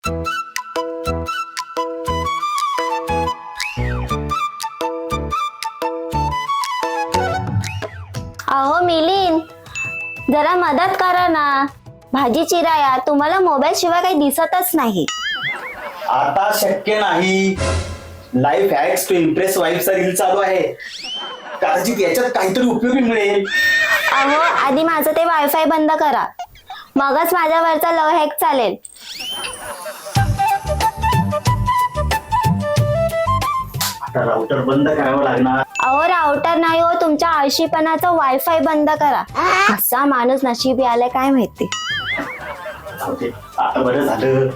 अहो मिलिंद, जरा मदत करा ना. भाजी चिराया, तुम्हाला मोबाईल शिवाय काही दिसतच नाही. आता शक्य नाही. लाईफ हॅक्स टू इम्प्रेस वाईफचा रील चालू आहे. कदाचित याच्यात काहीतरी उपयोगी मिळेल. अहो आधी माझं ते वायफाय बंद करा, मगच माझ्यावरचा लव हॅक चालेल. आता राउटर बंद करावं लागणार. अहो राउटर नाही हो, तुमच्या आळशीपणाचा वायफाय बंद करा. असा माणूस नशिबी आलाय काय माहिती. आता बरं झालं.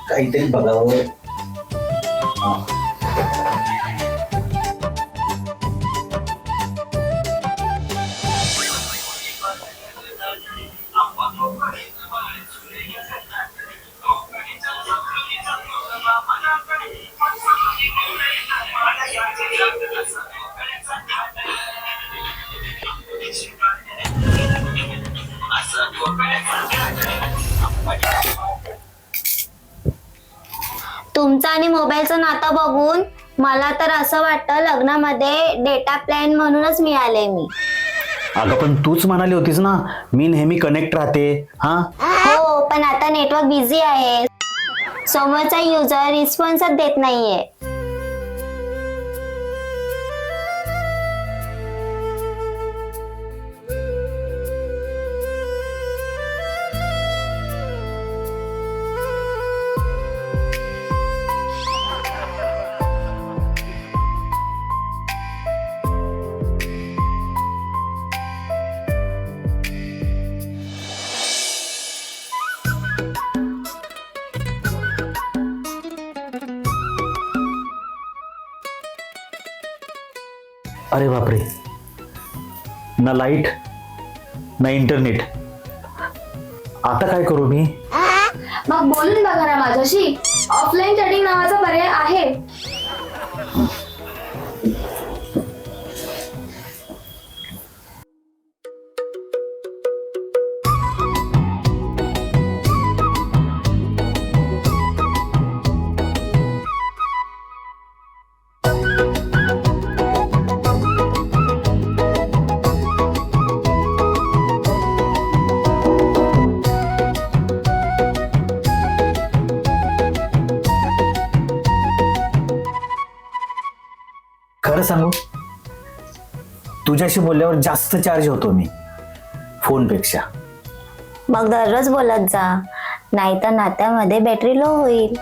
काहीतरी बघावं. तुमचं आणि मोबाईलचं नातं बघून मला तर असं वाटतं लग्नामध्ये डेटा प्लॅन म्हणूनच मिळाले मी. अगं पण तूच म्हणाली होतीस ना मी नेहमी कनेक्ट राहते. हो पण आता नेटवर्क बिझी आहे, समोरचा युजर रिस्पॉन्सच देत नाहीये. अरे बापरे, ना लाईट ना इंटरनेट. आता काय करू मी? मग बोलून बघा ना माझ्याशी. ऑफलाईन चॅटिंग नावाचा पर्याय आहे. खरं सांगू, तुझ्याशी बोलल्यावर जास्त चार्ज होतो मी फोनपेक्षा. मग दररोज बोलत जा, नाहीतर नात्यामध्ये बॅटरी लो होईल.